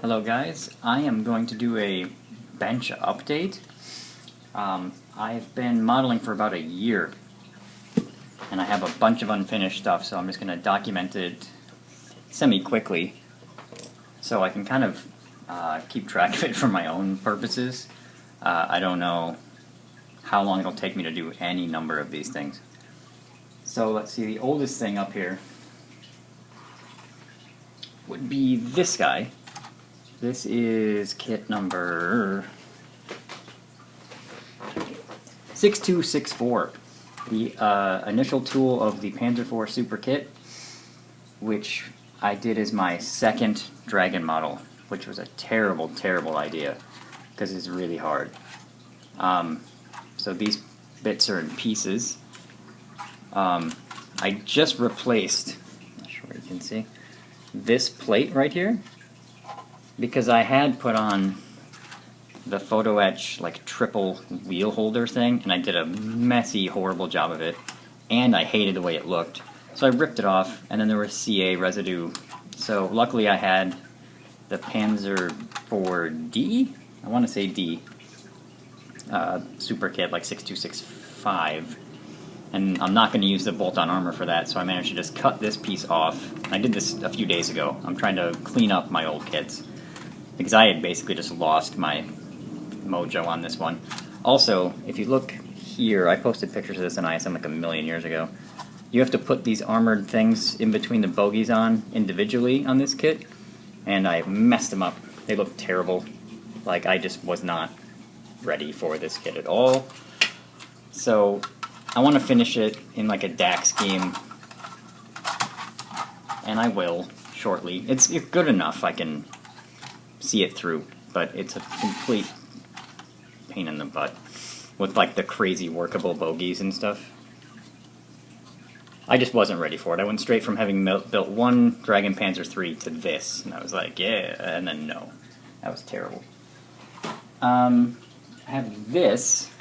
Hello guys, I am going to do a bench update. I've been modeling for about a year and I have a bunch of unfinished stuff, so I'm just going to document it semi-quickly so I can kind of keep track of it for my own purposes. I don't know how long it'll take me to do any number of these things. So let's see, the oldest thing up here would be this guy. This is kit number 6264, the initial tool of the Panzer IV Super Kit, which I did as my second dragon model, which was a terrible, terrible idea because it's really hard. So these bits are in pieces. I just replaced, not sure what you can see, this plate right here, because I had put on the photo etch like triple wheel holder thing and I did a messy, horrible job of it, and I hated the way it looked, so I ripped it off, and then there was CA residue. So luckily I had the Panzer 4D, I want to say D, Super Kit, like 6265, and I'm not going to use the bolt-on armor for that, so I managed to just cut this piece off. I did this a few days ago. I'm trying to clean up my old kits because I had basically just lost my mojo on this one. Also, if you look here, I posted pictures of this in ISM like a million years ago. You have to put these armored things in between the bogies on individually on this kit, and I messed them up. They look terrible. Like, I just was not ready for this kit at all. So I want to finish it in like a DAC scheme, and I will shortly. It's good enough, I can see it through, but it's a complete pain in the butt with like the crazy workable bogies and stuff. I just wasn't ready for it. I went straight from having built one Dragon Panzer III to this, and I was like, yeah, and then no. That was terrible. I have this,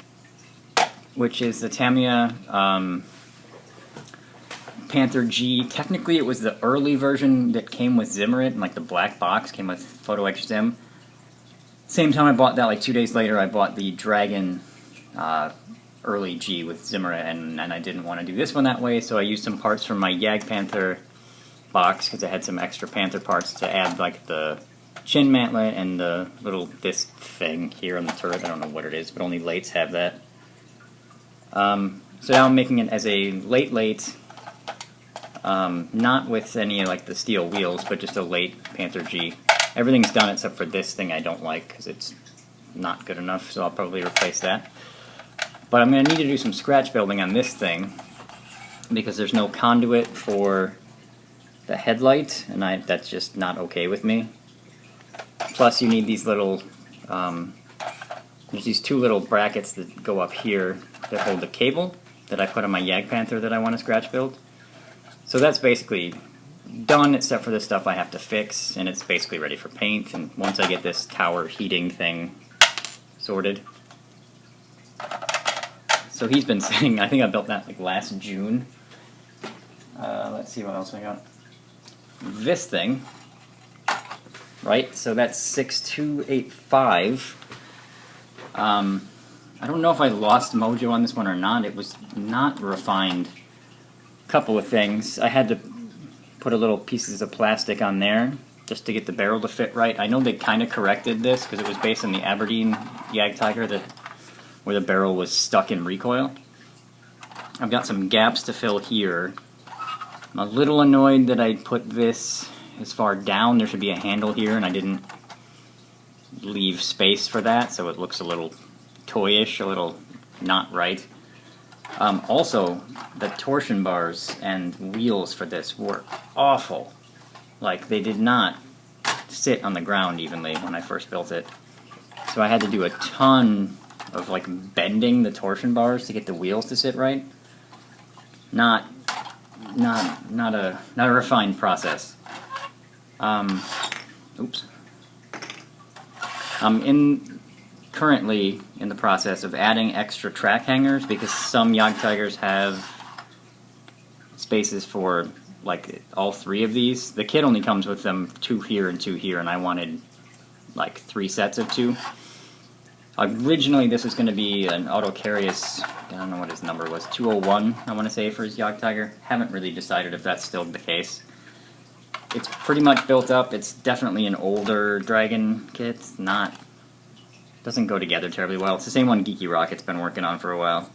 which is the Tamia Panther G. Technically it was the early version that came with Zimmerit, and like the black box came with Photo Etch Zim. Same time I bought that, like 2 days later, I bought the Dragon early G with Zimmerit, and I didn't want to do this one that way, so I used some parts from my Yag Panther box because I had some extra Panther parts to add, like the chin mantlet and the little disc thing here on the turret. I don't know what it is, but only lates have that. So now I'm making it as a late, not with any like the steel wheels, but just a late Panther G. Everything's done except for this thing I don't like because it's not good enough, so I'll probably replace that. But I'm going to need to do some scratch building on this thing because there's no conduit for the headlight, and that's just not okay with me. Plus you need these little, there's these two little brackets that go up here that hold the cable that I put on my Yag Panther that I want to scratch build. So that's basically done except for the stuff I have to fix, and it's basically ready for paint, and once I get this tower heating thing sorted. So he's been sitting, I think I built that like last June. Let's see what else I got. This thing, right, so that's 6285. I don't know if I lost mojo on this one or not. It was not refined. Couple of things. I had to put a little pieces of plastic on there just to get the barrel to fit right. I know they kind of corrected this because it was based on the Aberdeen Yag Tiger where the barrel was stuck in recoil. I've got some gaps to fill here. I'm a little annoyed that I put this as far down. There should be a handle here, and I didn't leave space for that, so it looks a little toyish, a little not right. Also, the torsion bars and wheels for this were awful. Like, they did not sit on the ground evenly when I first built it. So I had to do a ton of like bending the torsion bars to get the wheels to sit right. Not a refined process. Oops. I'm currently in the process of adding extra track hangers because some Yag Tigers have spaces for like all three of these. The kit only comes with them 2 here and 2 here, and I wanted like 3 sets of 2. Originally, this was going to be an Autocarius, I don't know what his number was, 201, I want to say, for his Jagdtiger. Haven't really decided if that's still the case. It's pretty much built up. It's definitely an older Dragon kit. It's not... doesn't go together terribly well. It's the same one Geeky Rocket's been working on for a while.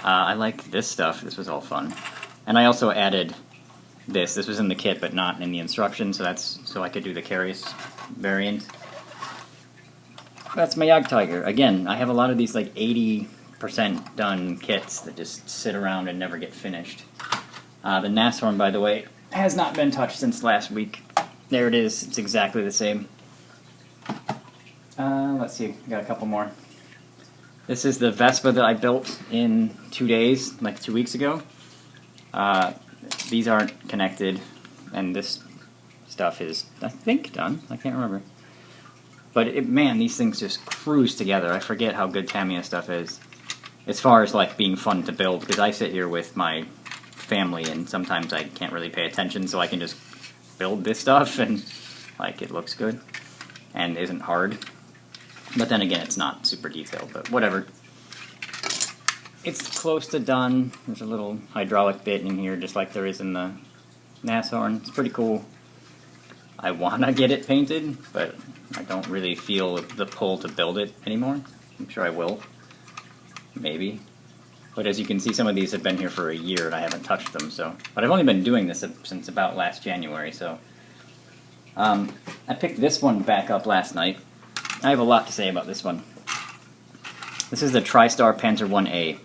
I like this stuff. This was all fun. And I also added this. This was in the kit, but not in the instructions, so that's so I could do the Carius variant. That's my Jagdtiger. Again, I have a lot of these like 80% done kits that just sit around and never get finished. The Nasr, by the way, has not been touched since last week. There it is. It's exactly the same. Let's see. We got a couple more. This is the Vespa that I built in 2 days, like 2 weeks ago. These aren't connected, and this stuff is, I think, done. I can't remember. But, man, these things just cruise together. I forget how good Tamia stuff is. As far as, like, being fun to build, because I sit here with my family, and sometimes I can't really pay attention, so I can just build this stuff, and, like, it looks good, and isn't hard. But then again, it's not super detailed, but whatever. It's close to done. There's a little hydraulic bit in here, just like there is in the Nasr. It's pretty cool. I want to get it painted, but I don't really feel the pull to build it anymore. I'm sure I will. Maybe. But as you can see, some of these have been here for a year and I haven't touched them. So, but I've only been doing this since about last January. So I picked this one back up last night. I have a lot to say about this one. This is the Tristar Panzer 1A.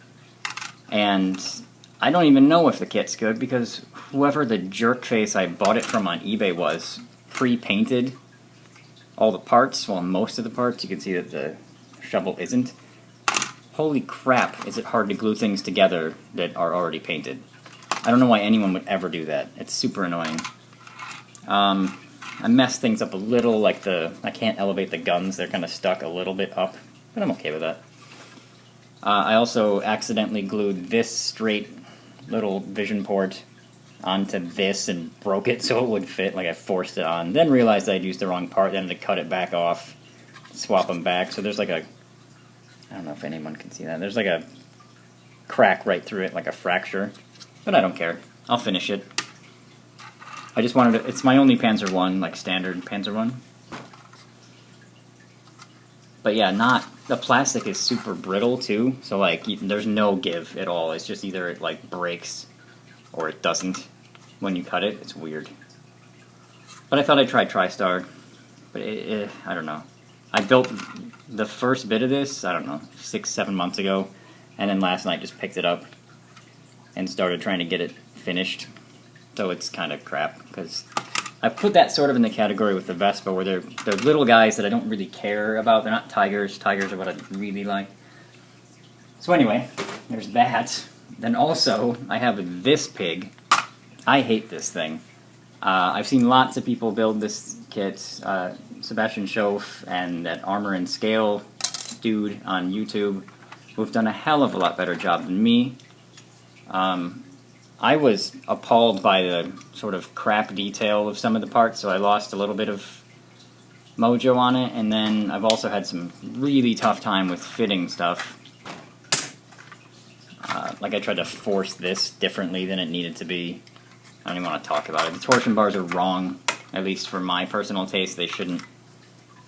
And I don't even know if the kit's good because whoever the jerk face I bought it from on eBay was pre-painted all the parts, well, most of the parts. You can see that the shovel isn't. Holy crap, is it hard to glue things together that are already painted. I don't know why anyone would ever do that. It's super annoying. I messed things up a little, like I can't elevate the guns. They're kind of stuck a little bit up, but I'm okay with that. I also accidentally glued this straight little vision port onto this and broke it so it would fit, like I forced it on. Then realized I'd used the wrong part, then had to cut it back off, swap them back. So there's like a, I don't know if anyone can see that, there's like a crack right through it, like a fracture. But I don't care. I'll finish it. I just wanted to, it's my only Panzer 1, like standard Panzer 1. But yeah, the plastic is super brittle too, so like there's no give at all. It's just either it like breaks or it doesn't when you cut it. It's weird. But I thought I'd try Tristar, but I don't know. I built the first bit of this, I don't know, 6-7 months ago, and then last night just picked it up and started trying to get it finished. So it's kind of crap, because I put that sort of in the category with the Vespa, where they're little guys that I don't really care about. They're not tigers. Tigers are what I really like. So anyway, there's that. Then also, I have this pig. I hate this thing. I've seen lots of people build this kit. Sebastian Schoaf and that Armor and Scale dude on YouTube, who've done a hell of a lot better job than me. I was appalled by the sort of crap detail of some of the parts, so I lost a little bit of mojo on it, and then I've also had some really tough time with fitting stuff. Like I tried to force this differently than it needed to be. I don't even want to talk about it. The torsion bars are wrong, at least for my personal taste. They shouldn't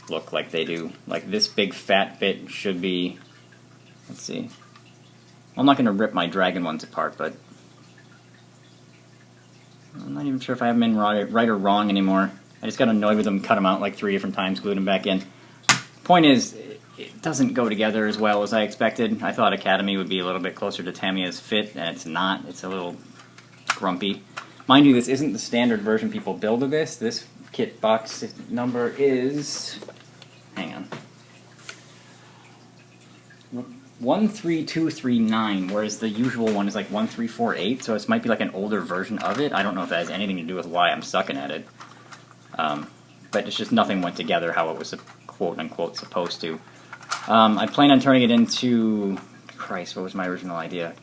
look like they do. Like this big fat bit should be, let's see. I'm not going to rip my Dragon ones apart, but I'm not even sure if I have them in right or wrong anymore. I just got annoyed with them, cut them out like 3 different times, glued them back in. Point is, it doesn't go together as well as I expected. I thought Academy would be a little bit closer to Tamia's fit, and it's not. It's a little grumpy. Mind you, this isn't the standard version people build of this. This kit box number is, hang on, 13239, whereas the usual one is like 1348, so this might be like an older version of it. I don't know if that has anything to do with why I'm sucking at it. But it's just nothing went together how it was quote-unquote supposed to. I plan on turning it into, Christ, what was my original idea?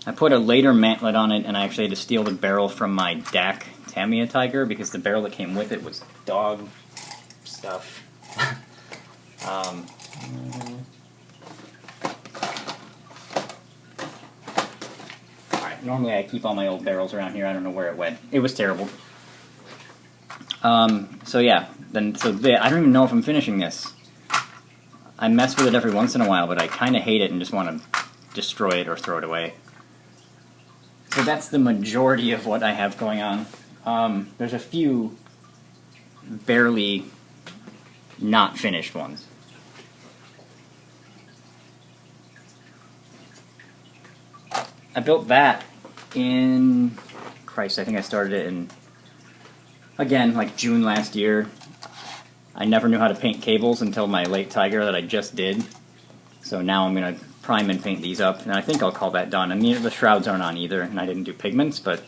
I put a later mantlet on it, and I actually had to steal the barrel from my DAC Tamia Tiger because the barrel that came with it was dog stuff. Alright, normally I keep all my old barrels around here. I don't know where it went. It was terrible. So yeah, I don't even know if I'm finishing this. I mess with it every once in a while, but I kind of hate it and just want to destroy it or throw it away. So that's the majority of what I have going on. There's a few barely not finished ones. I built that in, Christ, I think I started it in, again, like June last year. I never knew how to paint cables until my late Tiger that I just did. So now I'm going to prime and paint these up, and I think I'll call that done. I mean, the shrouds aren't on either, and I didn't do pigments, but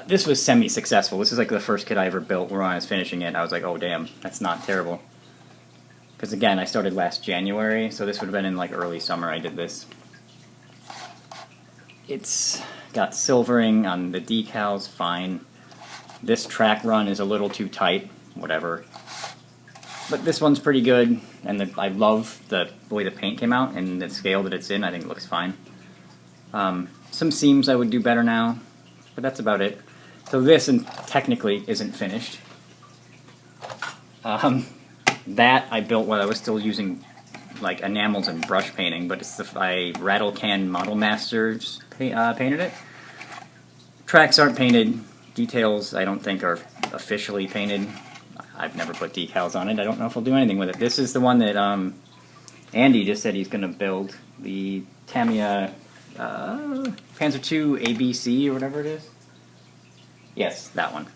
this was semi-successful. This is like the first kit I ever built where I was finishing it. I was like, oh damn, that's not terrible. Because again, I started last January, so this would have been in like early summer I did this. It's got silvering on the decals, fine. This track run is a little too tight, whatever. But this one's pretty good, and I love the way the paint came out and the scale that it's in. I think it looks fine. Some seams I would do better now, but that's about it. So this technically isn't finished. That I built while I was still using like enamels and brush painting, but it's I Rattle Can Model Masters painted it. Tracks aren't painted. Details I don't think are officially painted. I've never put decals on it. I don't know if I'll do anything with it. This is the one that Andy just said he's going to build. The Tamia Panzer 2 ABC or whatever it is. Yes, that one.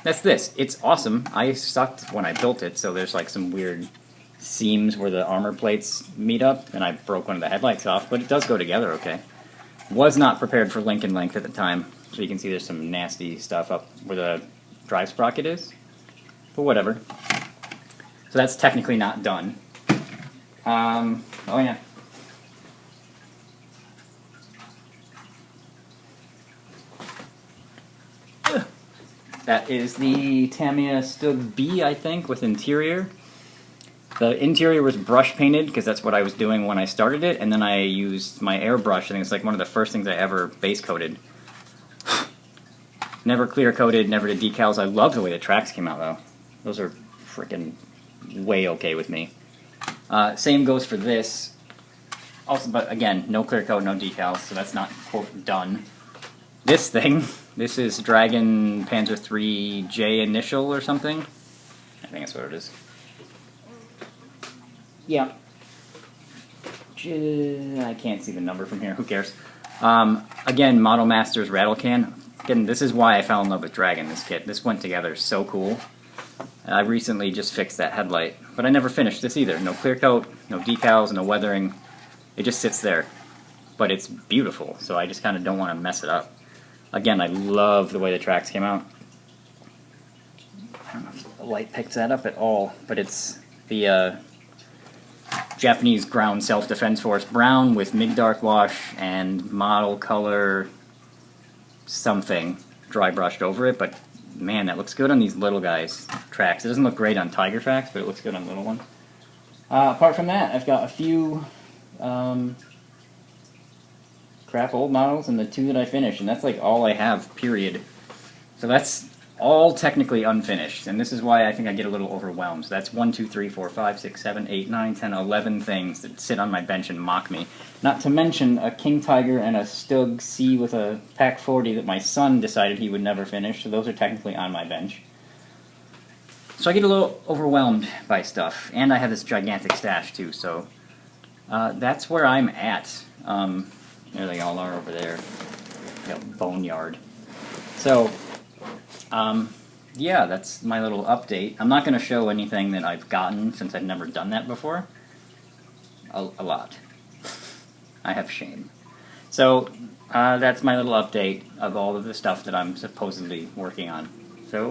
That's this. It's awesome. I sucked when I built it, so there's like some weird seams where the armor plates meet up, and I broke one of the headlights off, but it does go together okay. Was not prepared for Lincoln length at the time, so you can see there's some nasty stuff up where the drive sprocket is. But whatever. So that's technically not done. Oh yeah. That is the Tamia Stug B, I think, with interior. The interior was brush painted, because that's what I was doing when I started it, and then I used my airbrush. I think it's like one of the first things I ever base coated. Never clear coated, never did decals. I love the way the tracks came out, though. Those are freaking way okay with me. Same goes for this. Also, but again, no clear coat, no decals, so that's not, quote, done. This thing, this is Dragon Panzer 3J Initial or something. I think that's what it is. Yeah. I can't see the number from here, who cares? Again, Model Masters Rattle Can. Again, this is why I fell in love with Dragon, this kit. This went together so cool. I recently just fixed that headlight, but I never finished this either. No clear coat, no decals, no weathering. It just sits there. But it's beautiful, so I just kind of don't want to mess it up. Again, I love the way the tracks came out. I don't know if the light picks that up at all, but it's the Japanese Ground Self-Defense Force brown with MIG dark wash and model color something dry brushed over it, but man, that looks good on these little guys' tracks. It doesn't look great on Tiger tracks, but it looks good on little ones. Apart from that, I've got a few crap old models and the two that I finished, and that's like all I have, period. So that's all technically unfinished, and this is why I think I get a little overwhelmed. So that's 1, 2, 3, 4, 5, 6, 7, 8, 9, 10, 11 things that sit on my bench and mock me. Not to mention a King Tiger and a Stug C with a Pack 40 that my son decided he would never finish, so those are technically on my bench. So I get a little overwhelmed by stuff, and I have this gigantic stash too, so that's where I'm at. There they all are over there. Boneyard. So, yeah, that's my little update. I'm not going to show anything that I've gotten since I've never done that before. A lot. I have shame. So, that's my little update of all of the stuff that I'm supposedly working on.